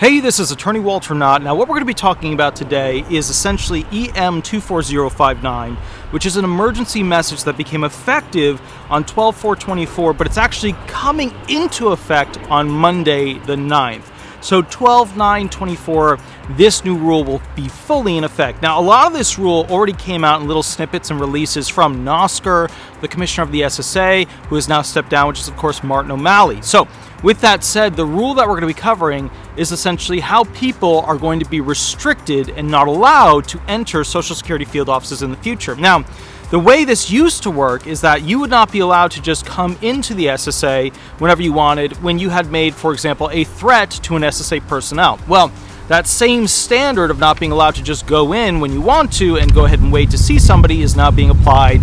Hey, this is Attorney Walter Hnot. Now, what we're going to be talking about today is essentially EM 24059, which is an emergency message that became effective on 12/4/24, but it's actually coming into effect on Monday the 9th. So 12/9/24, this new rule will be fully in effect. Now, a lot of this rule already came out in little snippets and releases from Nosker, the commissioner of the SSA, who has now stepped down, which is, of course, Martin O'Malley. So, with that said, the rule that we're going to be covering is essentially how people are going to be restricted and not allowed to enter Social Security field offices in the future. Now, the way this used to work is that you would not be allowed to just come into the SSA whenever you wanted when you had made, for example, a threat to an SSA personnel. Well, that same standard of not being allowed to just go in when you want to and go ahead and wait to see somebody is now being applied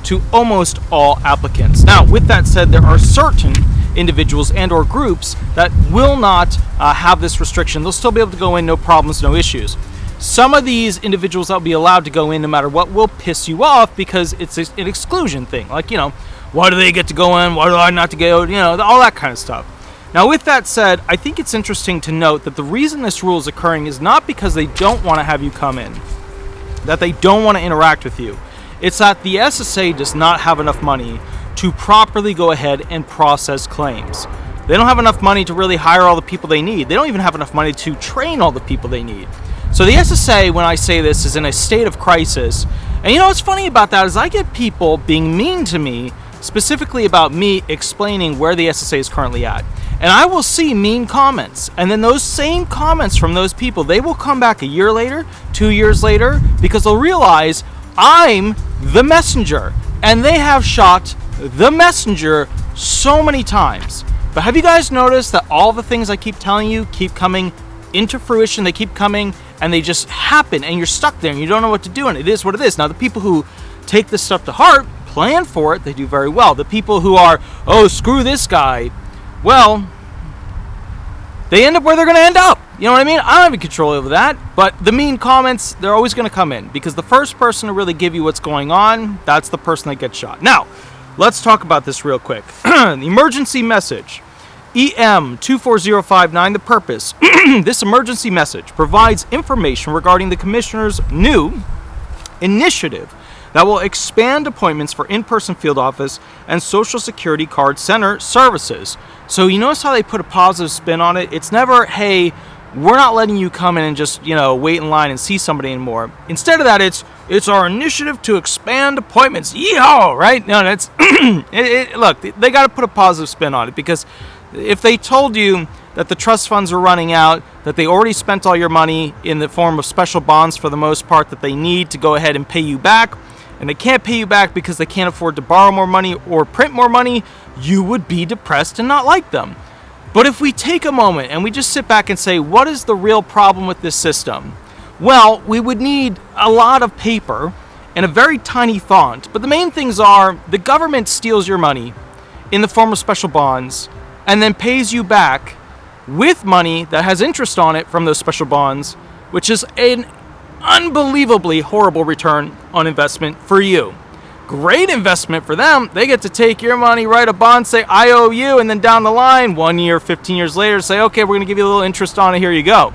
to almost all applicants. Now, with that said, there are certain individuals and or groups that will not have this restriction. They'll still be able to go in, no problems, no issues. Some of these individuals that will be allowed to go in no matter what will piss you off because it's an exclusion thing. Like, why do they get to go in? Why do I not to go? All that kind of stuff. Now, with that said, I think it's interesting to note that the reason this rule is occurring is not because they don't want to have you come in, that they don't want to interact with you. It's that the SSA does not have enough money to properly go ahead and process claims. They don't have enough money to really hire all the people they need. They don't even have enough money to train all the people they need. So the SSA, when I say this, is in a state of crisis. And what's funny about that is I get people being mean to me, specifically about me explaining where the SSA is currently at. And I will see mean comments. And then those same comments from those people, they will come back a year later, 2 years later, because they'll realize I'm the messenger. And they have shot the messenger so many times. But have you guys noticed that all the things I keep telling you keep coming into fruition? They keep coming and they just happen and you're stuck there and you don't know what to do, and it is what it is. Now, the people who take this stuff to heart, plan for it, they do very well. The people who are, oh, screw this guy, well, they end up where they're going to end up. You know what I mean? I don't have any control over that. But the mean comments, they're always going to come in because the first person to really give you what's going on, that's the person that gets shot. Now, let's talk about this real quick. The emergency message, EM 24059, the purpose. This emergency message provides information regarding the Commissioner's new initiative that will expand appointments for in-person field office and Social Security Card Center services. So you notice how they put a positive spin on it? It's never, hey, we're not letting you come in and just, wait in line and see somebody anymore. Instead of that, it's our initiative to expand appointments. Yeehaw, right? No, that's look, they got to put a positive spin on it, because if they told you that the trust funds are running out, that they already spent all your money in the form of special bonds for the most part that they need to go ahead and pay you back, and they can't pay you back because they can't afford to borrow more money or print more money, you would be depressed and not like them. But if we take a moment and we just sit back and say, what is the real problem with this system? Well, we would need a lot of paper and a very tiny font. But the main things are the government steals your money in the form of special bonds and then pays you back with money that has interest on it from those special bonds, which is an unbelievably horrible return on investment for you. Great investment for them. They get to take your money, write a bond, say, I owe you, and then down the line, 1 year, 15 years later, say, okay, we're going to give you a little interest on it, here you go.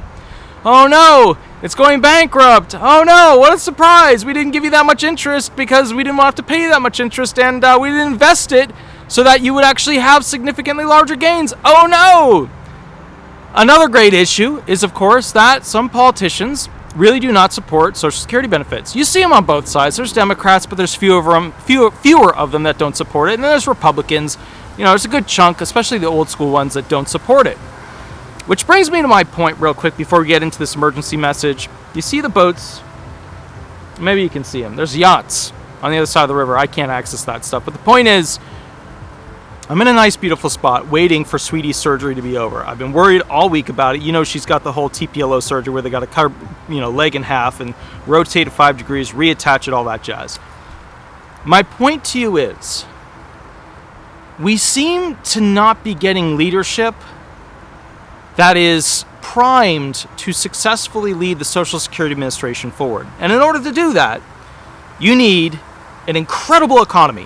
Oh no, it's going bankrupt. Oh no, what a surprise. We didn't give you that much interest because we didn't have to pay you that much interest, and we didn't invest it so that you would actually have significantly larger gains. Oh no! Another great issue is, of course, that some politicians really do not support Social Security benefits. You see them on both sides. There's Democrats, but there's fewer of them that don't support it. And then there's Republicans. There's a good chunk, especially the old school ones, that don't support it. Which brings me to my point real quick before we get into this emergency message. You see the boats? Maybe you can see them. There's yachts on the other side of the river. I can't access that stuff. But the point is, I'm in a nice, beautiful spot waiting for Sweetie's surgery to be over. I've been worried all week about it. She's got the whole TPLO surgery where they got to cut her, leg in half and rotate it 5 degrees, reattach it, all that jazz. My point to you is, we seem to not be getting leadership that is primed to successfully lead the Social Security Administration forward. And in order to do that, you need an incredible economy.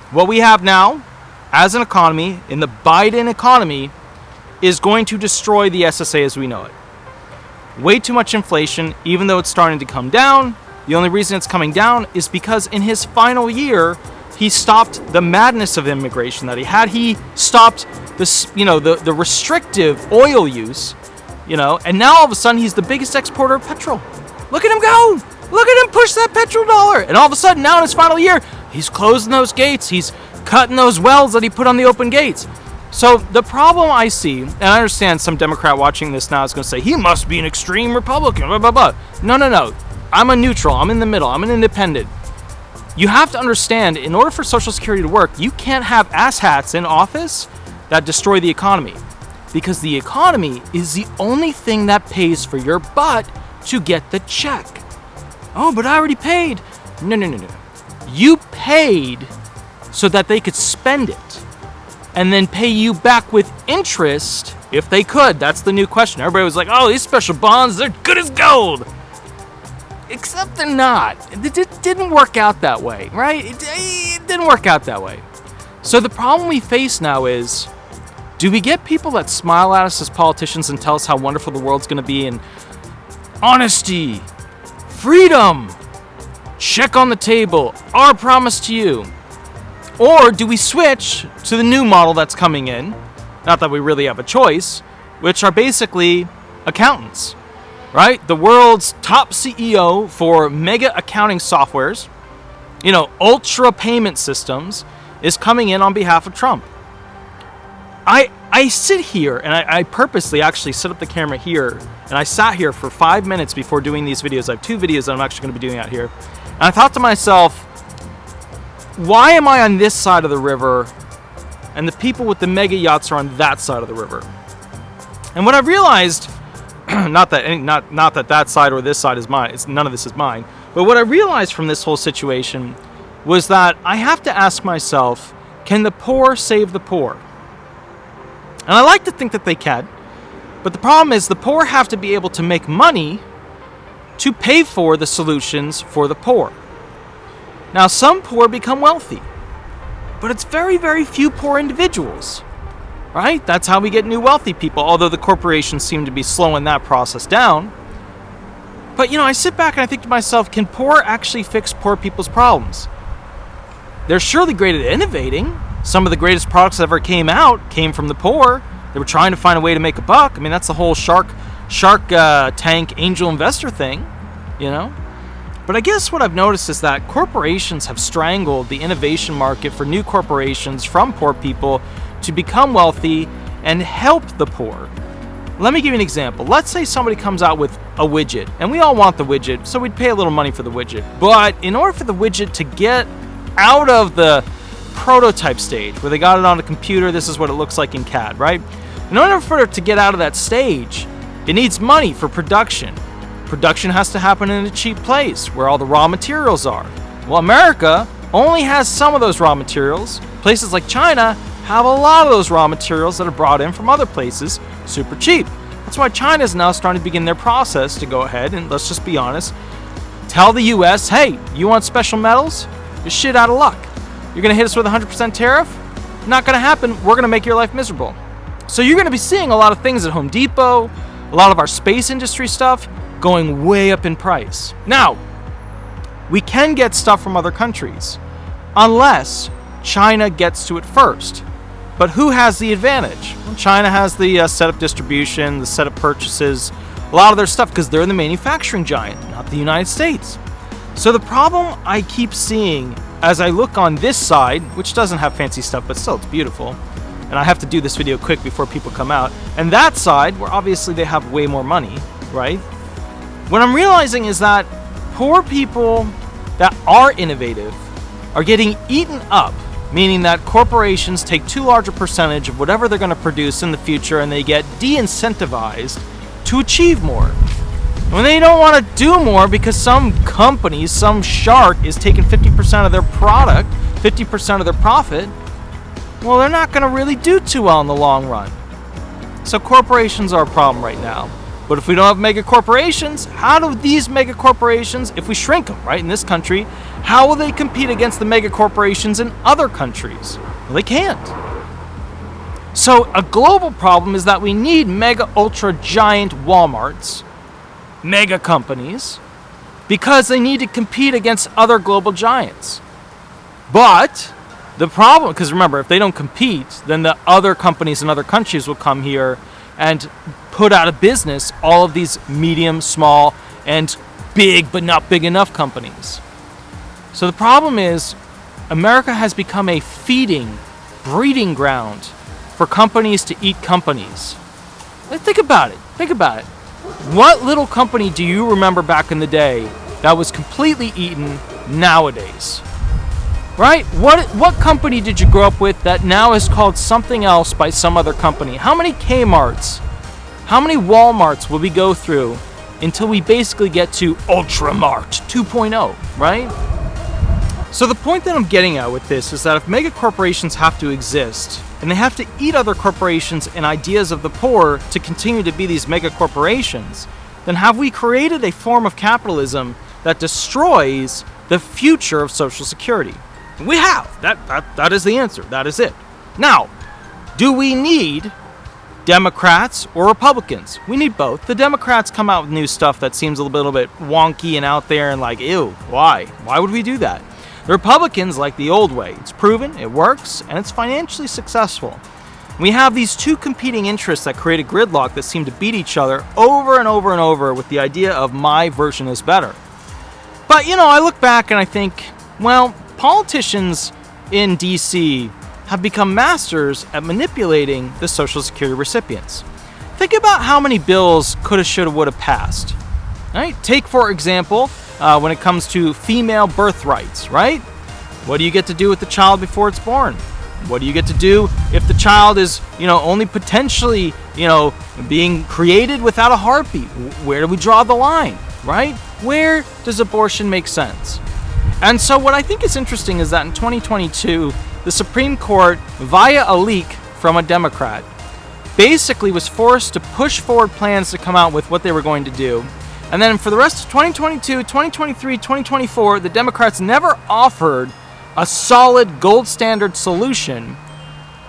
What we have now as an economy, in the Biden economy, is going to destroy the SSA as we know it. Way too much inflation, even though it's starting to come down. The only reason it's coming down is because in his final year, he stopped the madness of immigration that he had. He stopped the restrictive oil use, and now all of a sudden he's the biggest exporter of petrol. Look at him go! Look at him push that petrol dollar! And all of a sudden, now in his final year, he's closing those gates. He's cutting those wells that he put on the open gates. So the problem I see, and I understand some Democrat watching this now is going to say, he must be an extreme Republican, blah, blah, blah. No. I'm a neutral. I'm in the middle. I'm an independent. You have to understand, in order for Social Security to work, you can't have asshats in office that destroy the economy. Because the economy is the only thing that pays for your butt to get the check. Oh, but I already paid. No. You paid so that they could spend it and then pay you back with interest if they could. That's the new question. Everybody was like, oh, these special bonds, they're good as gold. Except they're not. It didn't work out that way, right? It didn't work out that way. So the problem we face now is, do we get people that smile at us as politicians and tell us how wonderful the world's going to be and honesty, freedom, check on the table, our promise to you? Or do we switch to the new model that's coming in, not that we really have a choice, which are basically accountants, right? The world's top CEO for mega accounting softwares, ultra payment systems, is coming in on behalf of Trump. I sit here, and I purposely actually set up the camera here, and I sat here for 5 minutes before doing these videos. I have 2 videos that I'm actually going to be doing out here. And I thought to myself, why am I on this side of the river and the people with the mega yachts are on that side of the river? And what I realized, not that side or this side is mine, none of this is mine, but what I realized from this whole situation was that I have to ask myself, can the poor save the poor? And I like to think that they can, but the problem is the poor have to be able to make money to pay for the solutions for the poor. Now, some poor become wealthy, but it's very, very few poor individuals, right? That's how we get new wealthy people, although the corporations seem to be slowing that process down. But, I sit back and I think to myself, can poor actually fix poor people's problems? They're surely great at innovating. Some of the greatest products that ever came out came from the poor. They were trying to find a way to make a buck. I mean, that's the whole Shark Tank angel investor thing, But I guess what I've noticed is that corporations have strangled the innovation market for new corporations from poor people to become wealthy and help the poor. Let me give you an example. Let's say somebody comes out with a widget, and we all want the widget, so we'd pay a little money for the widget. But in order for the widget to get out of the prototype stage, where they got it on a computer, this is what it looks like in CAD, right? In order for it to get out of that stage, it needs money for production. Production has to happen in a cheap place where all the raw materials are. Well, America only has some of those raw materials. Places like China have a lot of those raw materials that are brought in from other places super cheap. That's why China is now starting to begin their process to go ahead and, let's just be honest, tell the US, hey, you want special metals? You're shit out of luck. You're going to hit us with a 100% tariff? Not going to happen. We're going to make your life miserable. So you're going to be seeing a lot of things at Home Depot, a lot of our space industry stuff, going way up in price. Now, we can get stuff from other countries unless China gets to it first. But who has the advantage? Well, China has the setup distribution, the setup purchases, a lot of their stuff because they're the manufacturing giant, not the United States. So the problem I keep seeing as I look on this side, which doesn't have fancy stuff, but still it's beautiful, and I have to do this video quick before people come out, and that side, where obviously they have way more money, right? What I'm realizing is that poor people that are innovative are getting eaten up, meaning that corporations take too large a percentage of whatever they're going to produce in the future and they get de-incentivized to achieve more. When they don't want to do more because some company, some shark is taking 50% of their product, 50% of their profit, well, they're not going to really do too well in the long run. So corporations are a problem right now. But if we don't have mega corporations, how do these mega corporations, if we shrink them, right, in this country, how will they compete against the mega corporations in other countries? Well, they can't. So a global problem is that we need mega ultra giant Walmarts, mega companies, because they need to compete against other global giants. But the problem, because remember, if they don't compete, then the other companies in other countries will come here and put out of business all of these medium, small, and big but not big enough companies. So the problem is America has become a breeding ground for companies to eat companies. Think about it. What little company do you remember back in the day that was completely eaten nowadays? Right? What company did you grow up with that now is called something else by some other company? How many Kmarts, how many Walmarts will we go through until we basically get to Ultramart 2.0, right? So the point that I'm getting at with this is that if mega corporations have to exist, and they have to eat other corporations and ideas of the poor to continue to be these mega corporations, then have we created a form of capitalism that destroys the future of Social Security? We have. That is the answer. That is it. Now, do we need Democrats or Republicans? We need both. The Democrats come out with new stuff that seems a little bit wonky and out there and like, ew, why? Why would we do that? The Republicans like the old way. It's proven, it works, and it's financially successful. We have these two competing interests that create a gridlock that seem to beat each other over and over and over with the idea of my version is better. But, I look back and I think, well, politicians in D.C. have become masters at manipulating the Social Security recipients. Think about how many bills coulda, shoulda, woulda passed. Right? Take, for example, when it comes to female birth rights, right? What do you get to do with the child before it's born? What do you get to do if the child is, only potentially, being created without a heartbeat? Where do we draw the line, right? Where does abortion make sense? And so what I think is interesting is that in 2022, the Supreme Court, via a leak from a Democrat, basically was forced to push forward plans to come out with what they were going to do. And then for the rest of 2022, 2023, 2024, the Democrats never offered a solid gold standard solution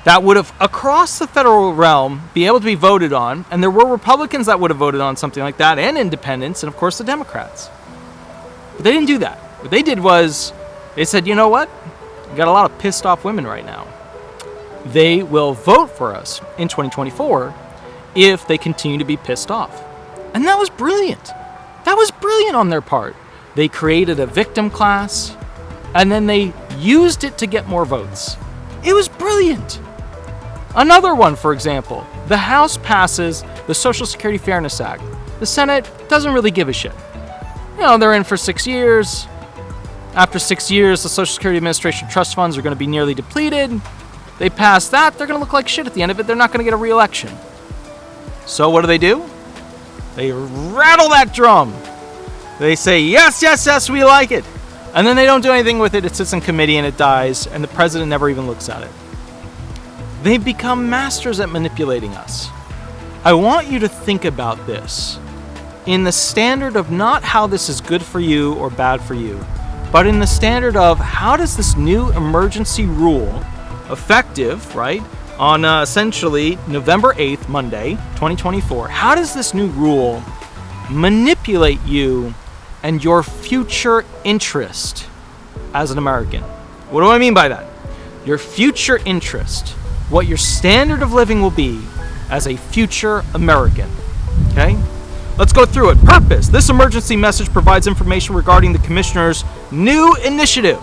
that would have, across the federal realm, be able to be voted on. And there were Republicans that would have voted on something like that, and independents, and of course the Democrats. But they didn't do that. What they did was, they said, you know what? We got a lot of pissed off women right now. They will vote for us in 2024 if they continue to be pissed off. And that was brilliant. That was brilliant on their part. They created a victim class, and then they used it to get more votes. It was brilliant. Another one, for example, the House passes the Social Security Fairness Act. The Senate doesn't really give a shit. They're in for 6 years. After 6 years, the Social Security Administration trust funds are going to be nearly depleted. They pass that, they're going to look like shit at the end of it. They're not going to get a re-election. So what do? They rattle that drum. They say, yes, yes, yes, we like it. And then they don't do anything with it. It sits in committee and it dies, and the president never even looks at it. They've become masters at manipulating us. I want you to think about this in the standard of not how this is good for you or bad for you, but in the standard of how does this new emergency rule, effective, right, on essentially November 8th, Monday, 2024, how does this new rule manipulate you and your future interest as an American? What do I mean by that? Your future interest, what your standard of living will be as a future American. Okay? Let's go through it. Purpose. This emergency message provides information regarding the Commissioner's new initiative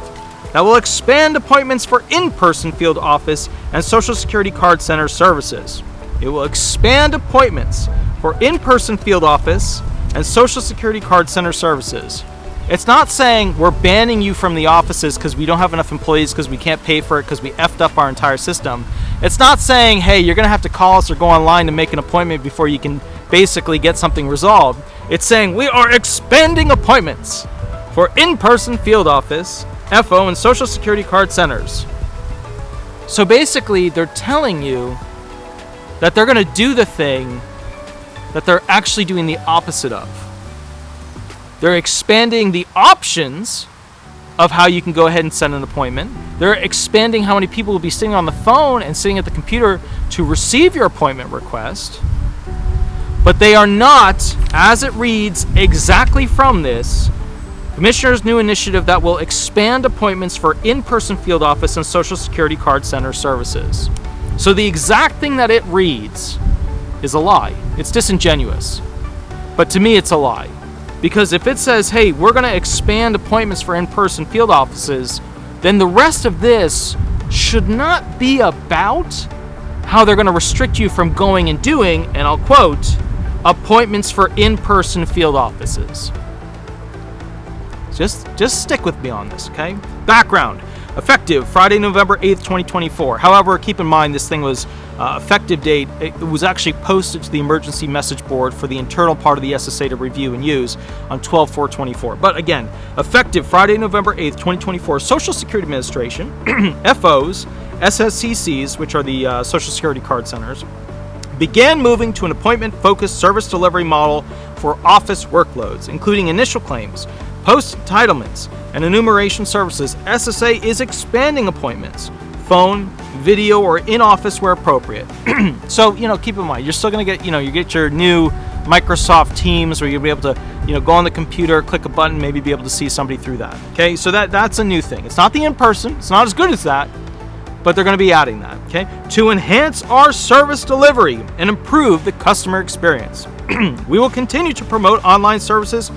that will expand appointments for in-person field office and Social Security Card Center services. It will expand appointments for in-person field office and Social Security Card Center services. It's not saying we're banning you from the offices because we don't have enough employees because we can't pay for it because we effed up our entire system. It's not saying, hey, you're going to have to call us or go online to make an appointment before you can basically get something resolved. It's saying we are expanding appointments for in-person field office, FO, and Social Security Card Centers. So basically, they're telling you that they're going to do the thing that they're actually doing the opposite of. They're expanding the options of how you can go ahead and set an appointment. They're expanding how many people will be sitting on the phone and sitting at the computer to receive your appointment request. But they are not, as it reads exactly from this, Commissioner's new initiative that will expand appointments for in-person field office and Social Security card center services. So the exact thing that it reads is a lie. It's disingenuous. But to me, it's a lie. Because if it says, hey, we're going to expand appointments for in-person field offices, then the rest of this should not be about how they're going to restrict you from going and doing, and I'll quote, appointments for in-person field offices. Just stick with me on this, okay? Background. Effective Friday, November 8th, 2024. However, keep in mind this thing was effective date. It was actually posted to the emergency message board for the internal part of the SSA to review and use on 12/4/24. But again, effective Friday, November 8th, 2024. Social Security Administration, FOs, SSCCs, which are the Social Security card centers, began moving to an appointment-focused service delivery model for office workloads, including initial claims, post-entitlements, and enumeration services. SSA is expanding appointments, phone, video, or in-office where appropriate. So, keep in mind, you're still going to get, you get your new Microsoft Teams where you'll be able to, go on the computer, click a button, maybe be able to see somebody through that. Okay, so that's a new thing. It's not the in-person. It's not as good as that, but they're going to be adding that, okay, to enhance our service delivery and improve the customer experience. We will continue to promote online services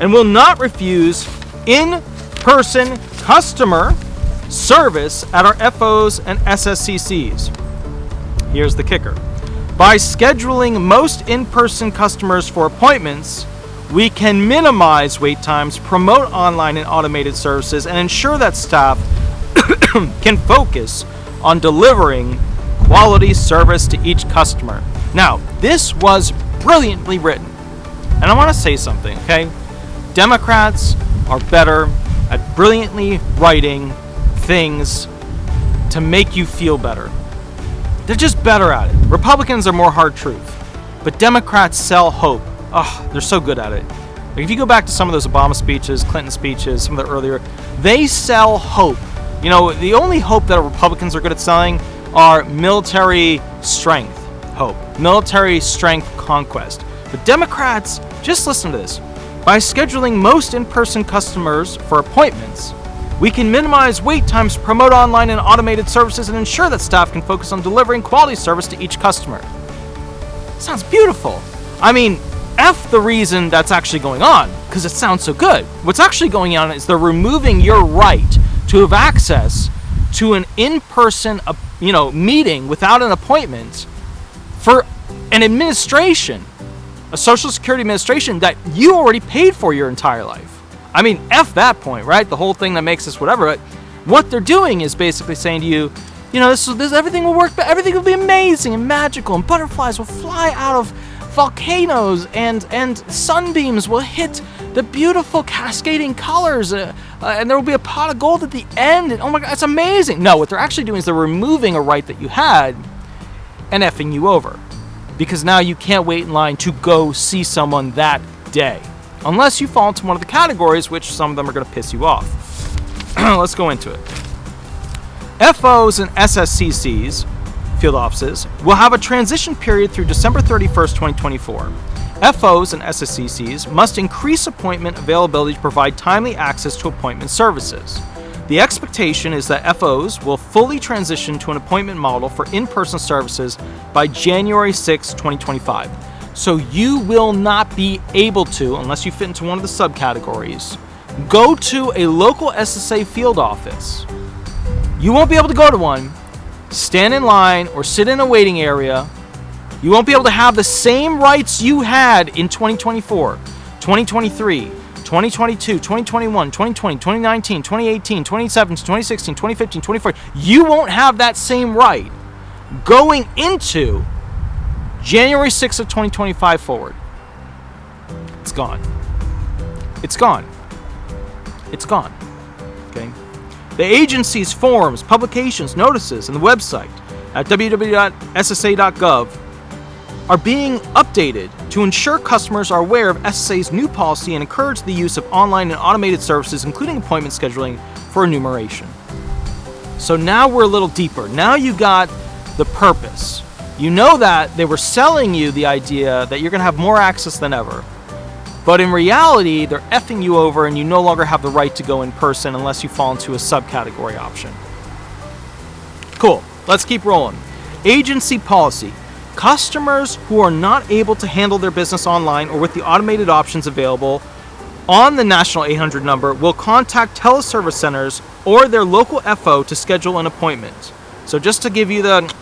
and will not refuse in-person customer service at our FOs and SSCCs. Here's the kicker. By scheduling most in-person customers for appointments, we can minimize wait times, promote online and automated services, and ensure that staff can focus on delivering quality service to each customer. Now, this was brilliantly written. And I want to say something, okay? Democrats are better at brilliantly writing things to make you feel better. They're just better at it. Republicans are more hard truth. But Democrats sell hope. Oh, they're so good at it. Like if you go back to some of those Obama speeches, Clinton speeches, some of the earlier, they sell hope. The only hope that Republicans are good at selling are military strength hope, military strength conquest. But Democrats, just listen to this. By scheduling most in-person customers for appointments, we can minimize wait times, promote online and automated services, and ensure that staff can focus on delivering quality service to each customer. Sounds beautiful. I mean, F the reason that's actually going on, because it sounds so good. What's actually going on is they're removing your right to have access to an in-person, meeting without an appointment for an administration, a Social Security administration that you already paid for your entire life. I mean, F that point, right? The whole thing that makes this whatever. But what they're doing is basically saying to you, this everything will work, but everything will be amazing and magical, and butterflies will fly out of volcanoes, and sunbeams will hit the beautiful cascading colors, and there will be a pot of gold at the end, and oh my God, it's amazing. No, what they're actually doing is they're removing a right that you had and effing you over. Because now you can't wait in line to go see someone that day. Unless you fall into one of the categories, which some of them are going to piss you off. Let's go into it. FOs and SSCCs, field offices, will have a transition period through December 31st, 2024. FOs and SSCCs must increase appointment availability to provide timely access to appointment services. The expectation is that FOs will fully transition to an appointment model for in-person services by January 6, 2025. So you will not be able to, unless you fit into one of the subcategories, go to a local SSA field office. You won't be able to go to one, stand in line, or sit in a waiting area. You won't be able to have the same rights you had in 2024, 2023, 2022, 2021, 2020, 2019, 2018, 2017, 2016, 2015, 2014. You won't have that same right going into January 6th of 2025 forward. It's gone. It's gone. It's gone. Okay? The agency's forms, publications, notices, and the website at www.ssa.gov are being updated to ensure customers are aware of SSA's new policy and encourage the use of online and automated services, including appointment scheduling for enumeration. So now we're a little deeper. Now you got the purpose. You know that they were selling you the idea that you're going to have more access than ever. But in reality, they're effing you over and you no longer have the right to go in person unless you fall into a subcategory option. Cool. Let's keep rolling. Agency policy. Customers who are not able to handle their business online or with the automated options available on the national 800 number will contact teleservice centers or their local FO to schedule an appointment. So just to give you the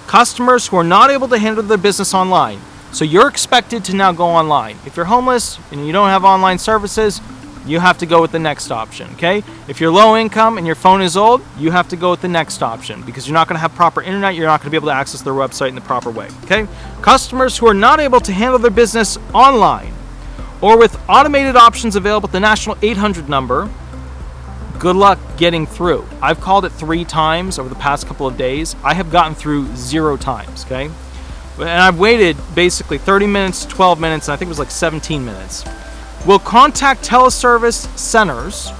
customers who are not able to handle their business online. So you're expected to now go online. If you're homeless and you don't have online services, you have to go with the next option, okay? If you're low income and your phone is old, you have to go with the next option because you're not going to have proper internet, you're not going to be able to access their website in the proper way, okay? Customers who are not able to handle their business online or with automated options available at the national 800 number, good luck getting through. I've called it 3 times over the past couple of days. I have gotten through 0 times, okay? And I've waited basically 30 minutes, 12 minutes, and I think it was like 17 minutes. Will contact teleservice centers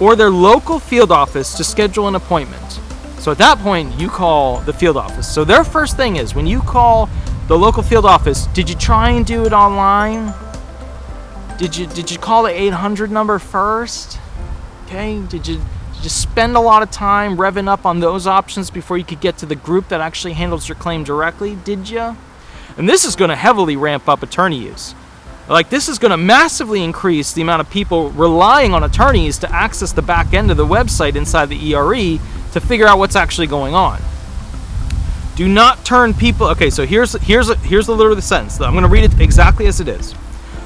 or their local field office to schedule an appointment. So at that point, you call the field office. So their first thing is, when you call the local field office, did you try and do it online? Did you call the 800 number first? Okay, did you spend a lot of time revving up on those options before you could get to the group that actually handles your claim directly? Did you? And this is going to heavily ramp up attorney use. Like, this is going to massively increase the amount of people relying on attorneys to access the back end of the website inside the ERE to figure out what's actually going on. Do not turn people... Okay, so here's the literal sentence. I'm going to read it exactly as it is.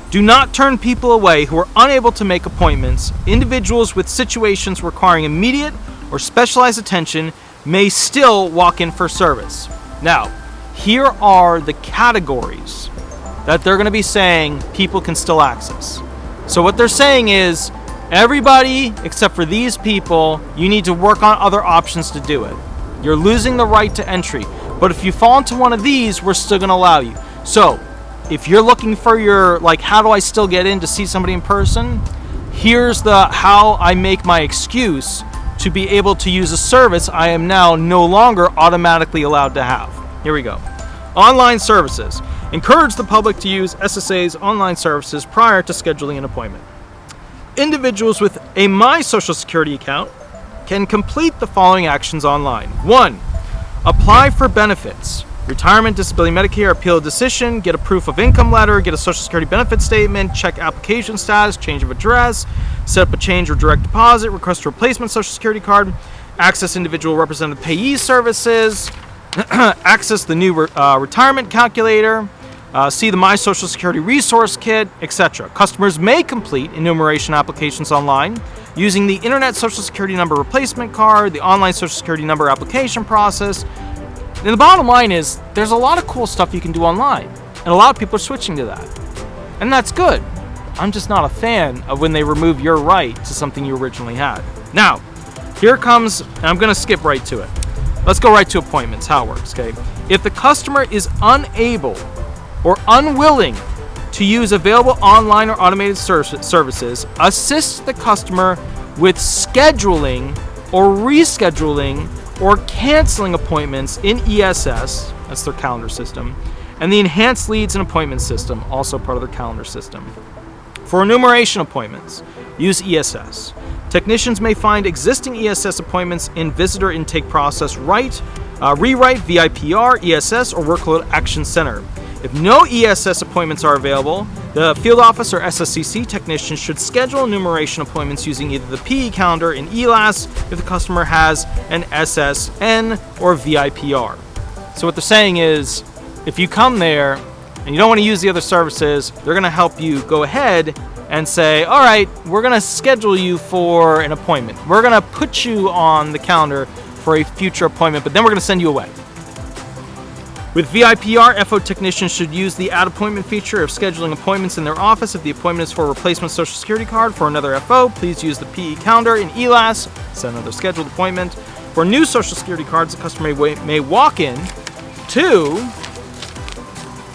Do not turn people away who are unable to make appointments. Individuals with situations requiring immediate or specialized attention may still walk in for service. Now, here are the categories that they're going to be saying people can still access. So what they're saying is, everybody except for these people, you need to work on other options to do it. You're losing the right to entry. But if you fall into one of these, we're still going to allow you. So if you're looking for your, like, how do I still get in to see somebody in person? Here's the how I make my excuse to be able to use a service I am now no longer automatically allowed to have. Here we go. Online services. Encourage the public to use SSA's online services prior to scheduling an appointment. Individuals with a My Social Security account can complete the following actions online. 1. Apply for benefits. Retirement, disability, Medicare, appeal a decision, get a proof of income letter, get a Social Security benefit statement, check application status, change of address, set up a change or direct deposit, request a replacement Social Security card, access individual representative payee services, access the new retirement calculator, see the My Social Security resource kit, etc. Customers may complete enumeration applications online using the Internet Social Security number replacement card, the online Social Security number application process. And the bottom line is, there's a lot of cool stuff you can do online, and a lot of people are switching to that. And that's good. I'm just not a fan of when they remove your right to something you originally had. Now, here comes, and I'm going to skip right to it. Let's go right to appointments, how it works, okay? If the customer is unable or unwilling to use available online or automated services, assist the customer with scheduling or rescheduling or canceling appointments in ESS, that's their calendar system, and the Enhanced Leads and Appointment System, also part of their calendar system. For enumeration appointments, use ESS. Technicians may find existing ESS appointments in Visitor Intake Process, rewrite VIPR, ESS, or Workload Action Center. If no ESS appointments are available, the field office or SSCC technician should schedule enumeration appointments using either the PE calendar in ELAS if the customer has an SSN or VIPR. So what they're saying is, if you come there and you don't want to use the other services, they're going to help you go ahead and say, all right, we're going to schedule you for an appointment. We're going to put you on the calendar for a future appointment, but then we're going to send you away. With VIPR, FO technicians should use the Add Appointment feature of scheduling appointments in their office. If the appointment is for a replacement Social Security card for another FO, please use the PE calendar in ELAS, set another scheduled appointment. For new Social Security cards, the customer may walk in to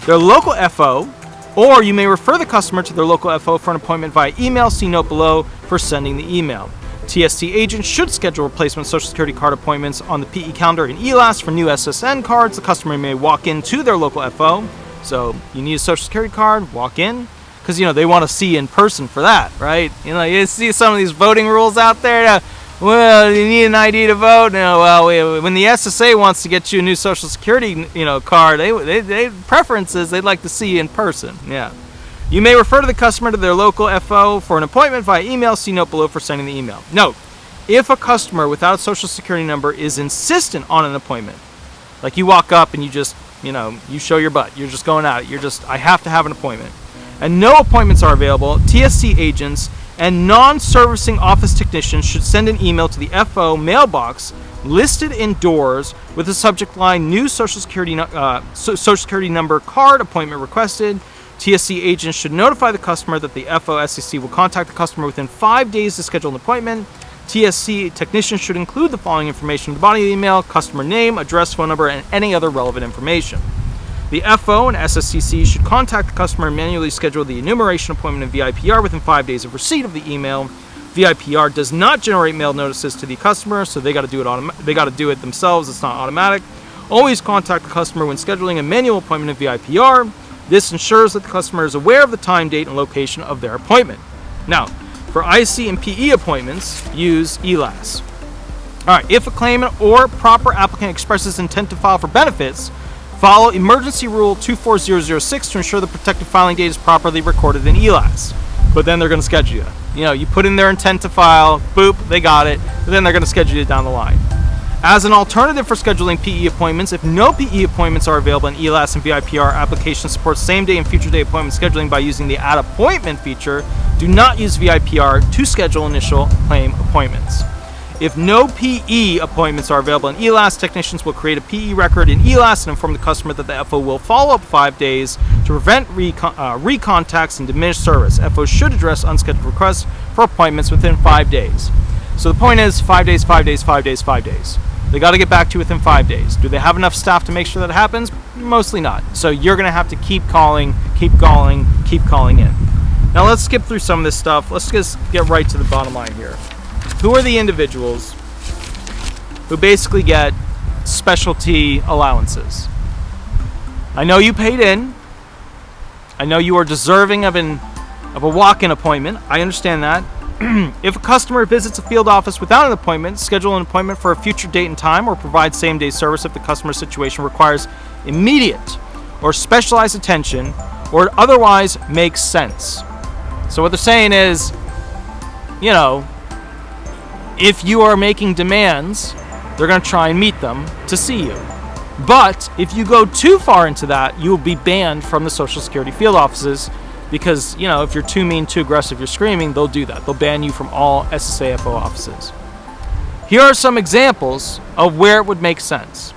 their local FO, or you may refer the customer to their local FO for an appointment via email. See note below for sending the email. TSC agents should schedule replacement Social Security card appointments on the PE calendar in ELAS for new SSN cards. The customer may walk into their local FO. So you need a Social Security card, walk in, because they want to see in person for that, right? You see some of these voting rules out there. Well, you need an ID to vote. When the SSA wants to get you a new Social Security, card, they preferences they'd like to see you in person. Yeah. You may refer to the customer to their local FO for an appointment via email. See note below for sending the email. Note, if a customer without a Social Security number is insistent on an appointment, like you walk up and you just, you show your butt, you're just going out, I have to have an appointment, and no appointments are available, TSC agents and non-servicing office technicians should send an email to the FO mailbox listed indoors with the subject line new Social Security number card appointment requested. TSC agents should notify the customer that the FO SEC will contact the customer within 5 days to schedule an appointment. TSC technicians should include the following information in the body of the email: customer name, address, phone number, and any other relevant information. The FO and SSCC should contact the customer and manually schedule the enumeration appointment in VIPR within 5 days of receipt of the email. VIPR does not generate mail notices to the customer, so they got to do it themselves. It's not automatic. Always contact the customer when scheduling a manual appointment in VIPR. This ensures that the customer is aware of the time, date, and location of their appointment. Now, for IC and PE appointments, use ELAS. All right, if a claimant or proper applicant expresses intent to file for benefits, follow Emergency Rule 24006 to ensure the protected filing date is properly recorded in ELAS. But then they're going to schedule you. You put in their intent to file, boop, they got it, but then they're going to schedule you down the line. As an alternative for scheduling PE appointments, if no PE appointments are available in ELAS and VIPR, application supports same-day and future-day appointment scheduling by using the Add Appointment feature. Do not use VIPR to schedule initial claim appointments. If no PE appointments are available in ELAS, technicians will create a PE record in ELAS and inform the customer that the FO will follow up 5 days to prevent recontacts and diminish service. FO should address unscheduled requests for appointments within 5 days. So the point is 5 days, 5 days, 5 days, 5 days. They got to get back to you within 5 days. Do they have enough staff to make sure that happens? Mostly not. So you're going to have to keep calling in. Now let's skip through some of this stuff. Let's just get right to the bottom line here. Who are the individuals who basically get specialty allowances? I know you paid in. I know you are deserving of a walk-in appointment. I understand that. If a customer visits a field office without an appointment, schedule an appointment for a future date and time, or provide same-day service if the customer's situation requires immediate or specialized attention, or it otherwise makes sense. So what they're saying is, if you are making demands, they're going to try and meet them to see you. But if you go too far into that, you will be banned from the Social Security field offices because, if you're too mean, too aggressive, you're screaming, they'll do that. They'll ban you from all SSAFO offices. Here are some examples of where it would make sense.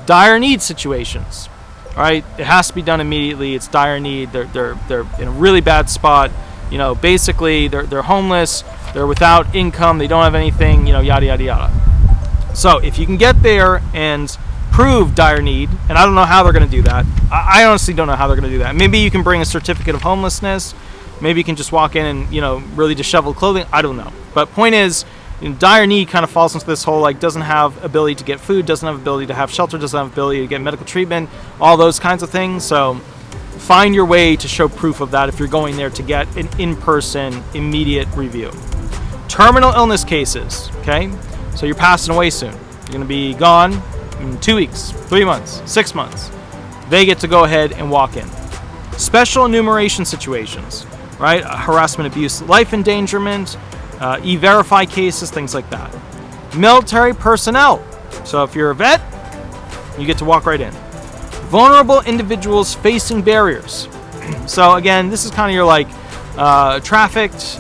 Dire need situations, right? It has to be done immediately. It's dire need. They're in a really bad spot. Basically they're homeless. They're without income. They don't have anything. Yada yada yada. So if you can get there and prove dire need, and I don't know how they're going to do that. I honestly don't know how they're going to do that. Maybe you can bring a certificate of homelessness. Maybe you can just walk in and really disheveled clothing. I don't know. But point is, dire need kind of falls into this whole doesn't have ability to get food, doesn't have ability to have shelter, doesn't have ability to get medical treatment, all those kinds of things. So find your way to show proof of that if you're going there to get an in-person immediate review. Terminal illness cases, okay? So you're passing away soon. You're going to be gone in 2 weeks, 3 months, 6 months. They get to go ahead and walk in. Special enumeration situations, right? Harassment, abuse, life endangerment, e-verify cases, things like that. Military personnel. So if you're a vet, you get to walk right in. Vulnerable individuals facing barriers. So again, this is kind of your trafficked,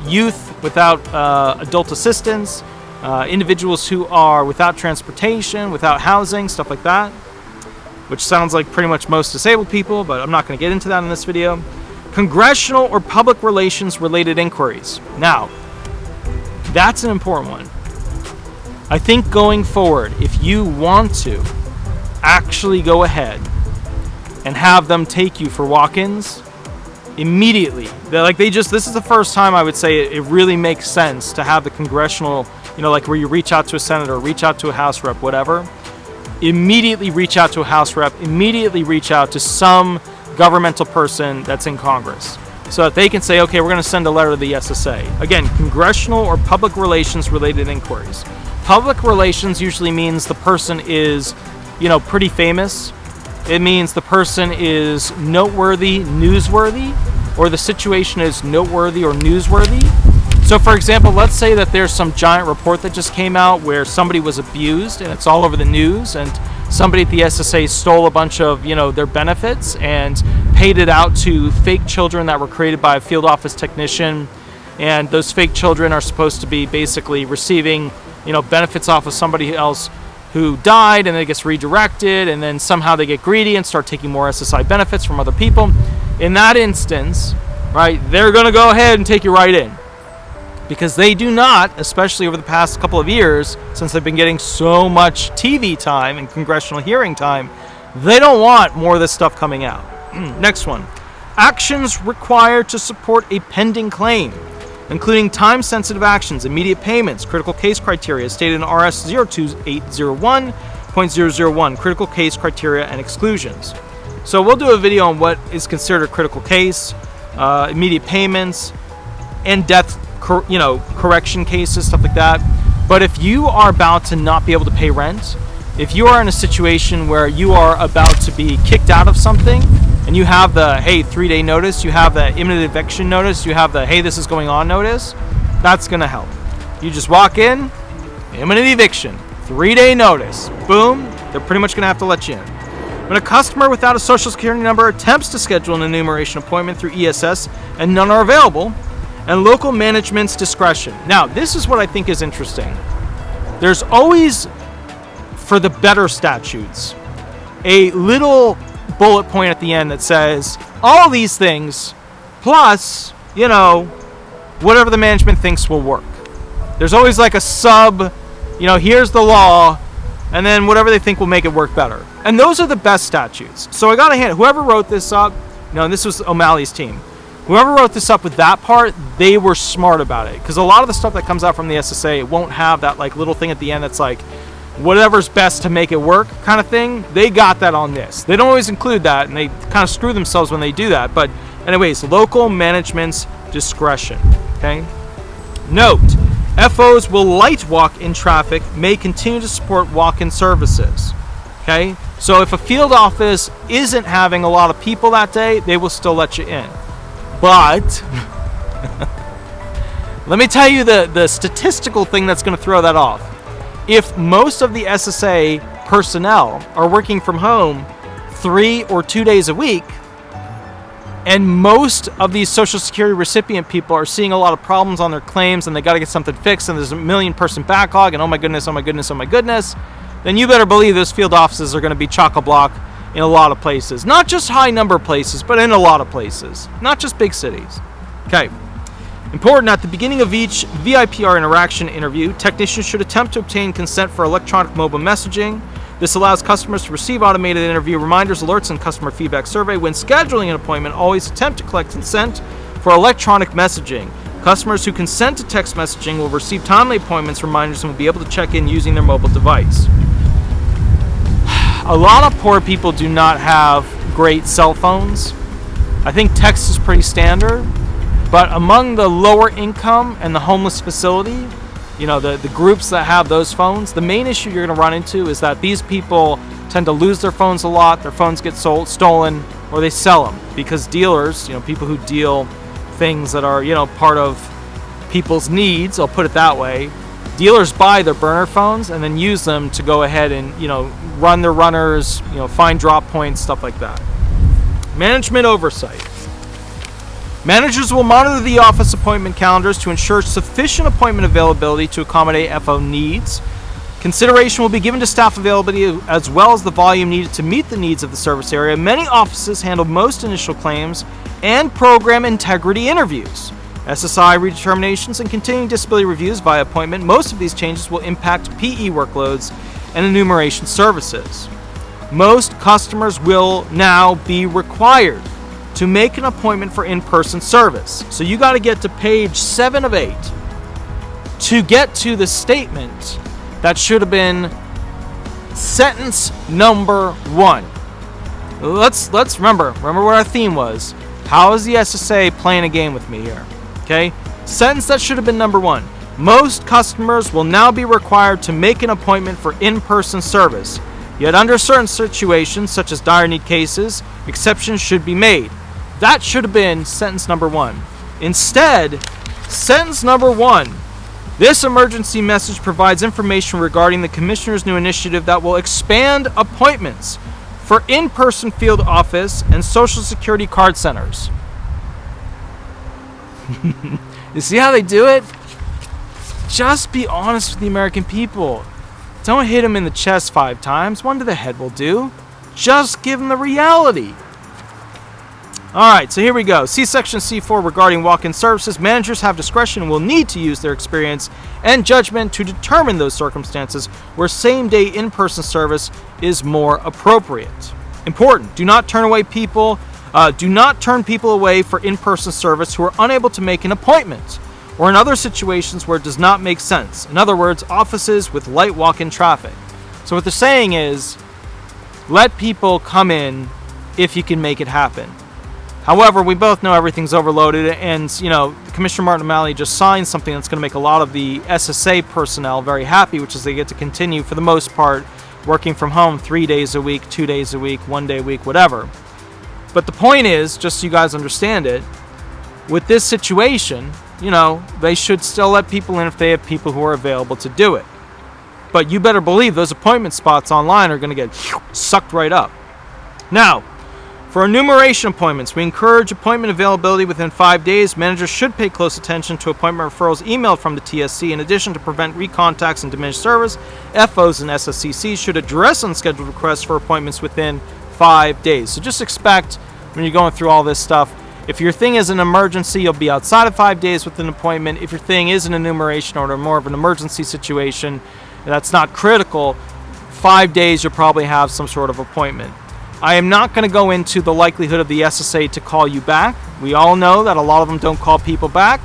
youth without adult assistance, individuals who are without transportation, without housing, stuff like that, which sounds like pretty much most disabled people, but I'm not going to get into that in this video. Congressional or public relations related inquiries. Now, that's an important one. I think going forward, if you want to actually go ahead and have them take you for walk-ins immediately. This is the first time I would say it really makes sense to have the congressional, like where you reach out to a senator, reach out to a House rep, whatever. Immediately reach out to a House rep, immediately reach out to some governmental person that's in Congress so that they can say, okay, we're going to send a letter to the SSA. Again, congressional or public relations related inquiries. Public relations usually means the person is, pretty famous. It means the person is noteworthy, newsworthy, or the situation is noteworthy or newsworthy. So for example, let's say that there's some giant report that just came out where somebody was abused and it's all over the news, and somebody at the SSA stole a bunch of, their benefits and paid it out to fake children that were created by a field office technician. And those fake children are supposed to be basically receiving, benefits off of somebody else who died, and then it gets redirected, and then somehow they get greedy and start taking more SSI benefits from other people. In that instance, right, they're going to go ahead and take you right in. Because they do not, especially over the past couple of years, since they've been getting so much TV time and congressional hearing time, they don't want more of this stuff coming out. Next one. Actions required to support a pending claim, including time-sensitive actions, immediate payments, critical case criteria stated in RS 02801.001, critical case criteria and exclusions. So we'll do a video on what is considered a critical case, immediate payments, and death correction cases, stuff like that. But if you are about to not be able to pay rent, if you are in a situation where you are about to be kicked out of something, and you have the, hey, 3-day notice, you have the imminent eviction notice, you have the, hey, this is going on notice, that's going to help. You just walk in, imminent eviction, 3-day notice, boom, they're pretty much going to have to let you in. When a customer without a social security number attempts to schedule an enumeration appointment through ESS and none are available, and local management's discretion. Now, this is what I think is interesting. There's always, for the better statutes, a little bullet point at the end that says, all these things, plus, whatever the management thinks will work. There's always like a sub, here's the law, and then whatever they think will make it work better. And those are the best statutes. So I got to hand, whoever wrote this up, this was O'Malley's team. Whoever wrote this up with that part, they were smart about it. Because a lot of the stuff that comes out from the SSA, it won't have that little thing at the end that's like, whatever's best to make it work kind of thing. They got that on this. They don't always include that, and they kind of screw themselves when they do that. But anyways, local management's discretion. Okay. Note, FOs will light walk in traffic, may continue to support walk-in services. Okay. So if a field office isn't having a lot of people that day, they will still let you in. But let me tell you the statistical thing that's going to throw that off. If most of the SSA personnel are working from home 3 or 2 days a week, and most of these Social Security recipient people are seeing a lot of problems on their claims and they got to get something fixed and there's a 1 million person backlog and oh my goodness, then you better believe those field offices are going to be chock-a-block in a lot of places. Not just high number places, but in a lot of places. Not just big cities. Okay. Important, at the beginning of each VIPR interaction interview, technicians should attempt to obtain consent for electronic mobile messaging. This allows customers to receive automated interview reminders, alerts, and customer feedback survey. When scheduling an appointment, always attempt to collect consent for electronic messaging. Customers who consent to text messaging will receive timely appointments reminders and will be able to check in using their mobile device. A lot of poor people do not have great cell phones. I think text is pretty standard, but among the lower income and the homeless facility, the groups that have those phones, the main issue you're going to run into is that these people tend to lose their phones a lot, their phones get stolen, or they sell them because dealers, people who deal things that are, part of people's needs, I'll put it that way, dealers buy their burner phones and then use them to go ahead and, run their runners, find drop points, stuff like that. Management oversight. Managers will monitor the office appointment calendars to ensure sufficient appointment availability to accommodate FO needs. Consideration will be given to staff availability as well as the volume needed to meet the needs of the service area. Many offices handle most initial claims and program integrity interviews, SSI redeterminations, and continuing disability reviews via appointment. Most of these changes will impact PE workloads and enumeration services. most customers will now be required to make an appointment for in-person service. So you got to get to page 7 of 8 to get to the statement that should have been sentence number 1. Let's remember what our theme was. How is the SSA playing a game with me here? Okay? Sentence that should have been number 1. Most customers will now be required to make an appointment for in-person service. Yet under certain situations, such as dire need cases, exceptions should be made. That should have been sentence number 1. Instead, sentence number 1. This emergency message provides information regarding the Commissioner's new initiative that will expand appointments for in-person field office and Social Security card centers. You see how they do it? Just be honest with the American people. Don't hit them in the chest 5 times. 1 to the head will do. Just give them the reality. Alright, so here we go. See Section C4 regarding walk-in services. Managers have discretion and will need to use their experience and judgment to determine those circumstances where same-day in-person service is more appropriate. Important. Do not turn people away for in-person service who are unable to make an appointment, or in other situations where it does not make sense. In other words, offices with light walk-in traffic. So what they're saying is, let people come in if you can make it happen. However, we both know everything's overloaded, and Commissioner Martin O'Malley just signed something that's going to make a lot of the SSA personnel very happy, which is they get to continue, for the most part, working from home 3 days a week, 2 days a week, 1 day a week, whatever. But the point is, just so you guys understand it, with this situation, they should still let people in if they have people who are available to do it. But you better believe those appointment spots online are going to get sucked right up. Now, for enumeration appointments, we encourage appointment availability within 5 days. Managers should pay close attention to appointment referrals emailed from the TSC. In addition, to prevent recontacts and diminished service, FOs and SSCCs should address unscheduled requests for appointments within 5 days. So just expect, when you're going through all this stuff, if your thing is an emergency, you'll be outside of 5 days with an appointment. If your thing is an enumeration or more of an emergency situation that's not critical, 5 days you'll probably have some sort of appointment. I am not going to go into the likelihood of the SSA to call you back. We all know that a lot of them don't call people back.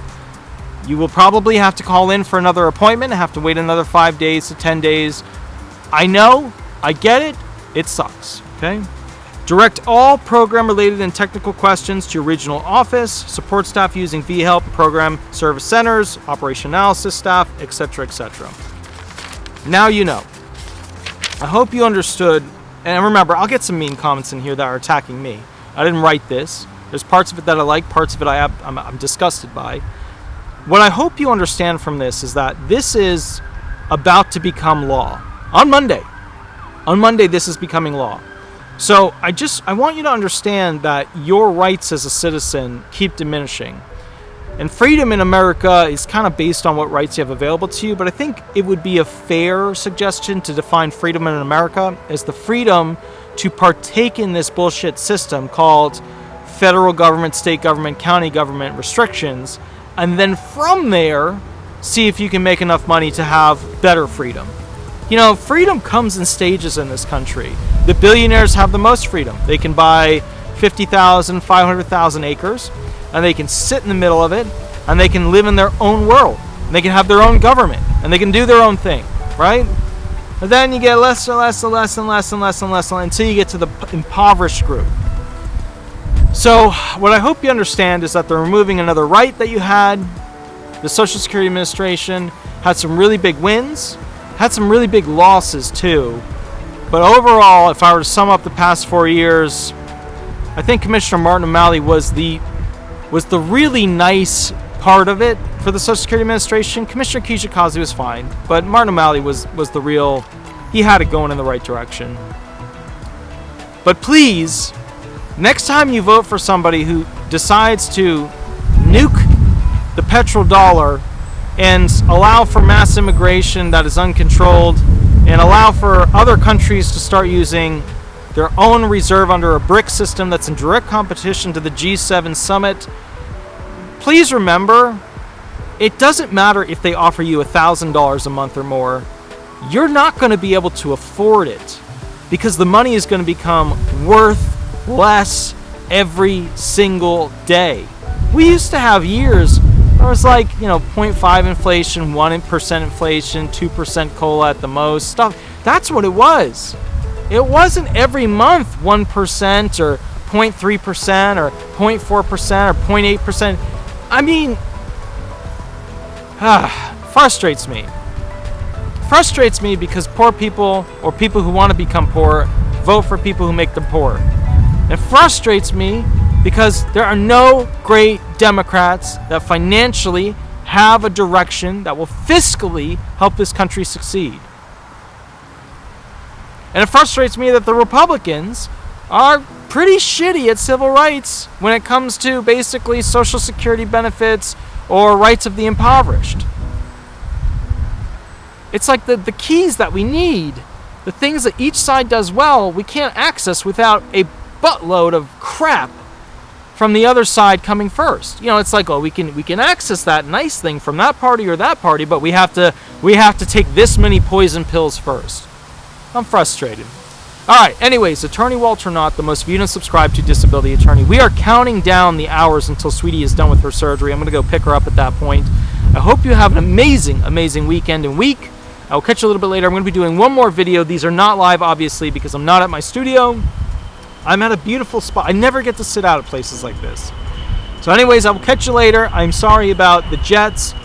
You will probably have to call in for another appointment and have to wait another 5 days to 10 days. I know, I get it, it sucks, okay? Direct all program-related and technical questions to your regional office, support staff using vHelp, program service centers, operation analysis staff, etc., etc. Now you know. I hope you understood. And remember, I'll get some mean comments in here that are attacking me. I didn't write this. There's parts of it that I like, parts of it I'm disgusted by. What I hope you understand from this is that this is about to become law. On Monday. On Monday, this is becoming law. So I want you to understand that your rights as a citizen keep diminishing. And freedom in America is kind of based on what rights you have available to you, but I think it would be a fair suggestion to define freedom in America as the freedom to partake in this bullshit system called federal government, state government, county government restrictions, and then from there, see if you can make enough money to have better freedom. Freedom comes in stages in this country. The billionaires have the most freedom. They can buy 50,000, 500,000 acres, and they can sit in the middle of it, and they can live in their own world. And they can have their own government, and they can do their own thing, right? But then you get less and less and less and less and less and less until you get to the impoverished group. So what I hope you understand is that they're removing another right that you had. The Social Security Administration had some really big wins, had some really big losses too. But overall, if I were to sum up the past 4 years, I think Commissioner Martin O'Malley was the really nice part of it for the Social Security Administration. Commissioner Kijikazi was fine, but Martin O'Malley was the real, he had it going in the right direction. But please, next time you vote for somebody who decides to nuke the petrodollar and allow for mass immigration that is uncontrolled and allow for other countries to start using their own reserve under a BRIC system that's in direct competition to the G7 summit, please remember, it doesn't matter if they offer you $1,000 a month or more. You're not going to be able to afford it. because the money is going to become worth less every single day. We used to have years where it was like, 0.5 inflation, 1% inflation, 2% COLA at the most, stuff. That's what it was. It wasn't every month 1% or 0.3% or 0.4% or 0.8%. I mean, frustrates me. Frustrates me because poor people or people who want to become poor vote for people who make them poor. It frustrates me because there are no great Democrats that financially have a direction that will fiscally help this country succeed. And it frustrates me that the Republicans are pretty shitty at civil rights when it comes to basically Social Security benefits or rights of the impoverished. It's like the keys that we need, the things that each side does well, we can't access without a buttload of crap from the other side coming first. It's like, we can access that nice thing from that party or that party, but we have to take this many poison pills first. I'm frustrated. All right, anyways, Attorney Walter Hnot, the most viewed and subscribed to disability attorney. We are counting down the hours until Sweetie is done with her surgery. I'm going to go pick her up at that point. I hope you have an amazing, amazing weekend and week. I'll catch you a little bit later. I'm going to be doing one more video. These are not live, obviously, because I'm not at my studio. I'm at a beautiful spot. I never get to sit out at places like this. So anyways, I will catch you later. I'm sorry about the jets.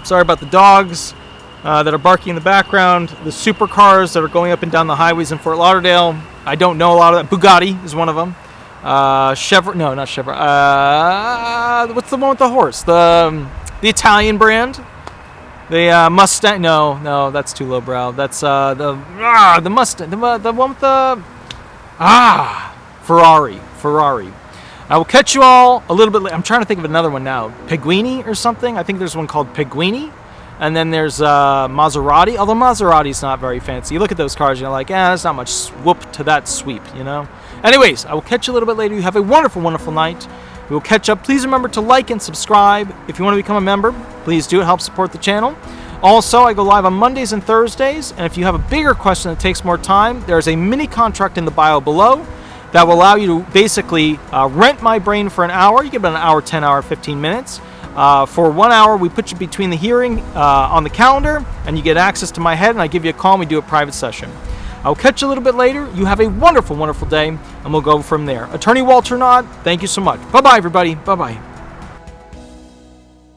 Sorry about the dogs that are barking in the background. The supercars that are going up and down the highways in Fort Lauderdale. I don't know a lot of that. Bugatti is one of them. Chevrolet. No, not Chevrolet. What's the one with the horse? The Italian brand. The Mustang. No, that's too lowbrow. That's the Mustang. The one with the Ferrari. I will catch you all a little bit later. I'm trying to think of another one now. Peguini or something. I think there's one called Peguini. And then there's Maserati. Although Maserati's not very fancy. You look at those cars and you're like, there's not much swoop to that sweep, Anyways, I will catch you a little bit later. You have a wonderful, wonderful night. We will catch up. Please remember to like and subscribe. If you want to become a member, please do. It helps support the channel. Also, I go live on Mondays and Thursdays. And if you have a bigger question that takes more time, there's a mini contract in the bio below that will allow you to basically rent my brain for an hour. You get about an hour, 10 hour, 15 minutes. For 1 hour, we put you between the hearing on the calendar, and you get access to my head, and I give you a call, and we do a private session. I'll catch you a little bit later. You have a wonderful, wonderful day, and we'll go from there. Attorney Walter Hnot, thank you so much. Bye-bye, everybody. Bye-bye.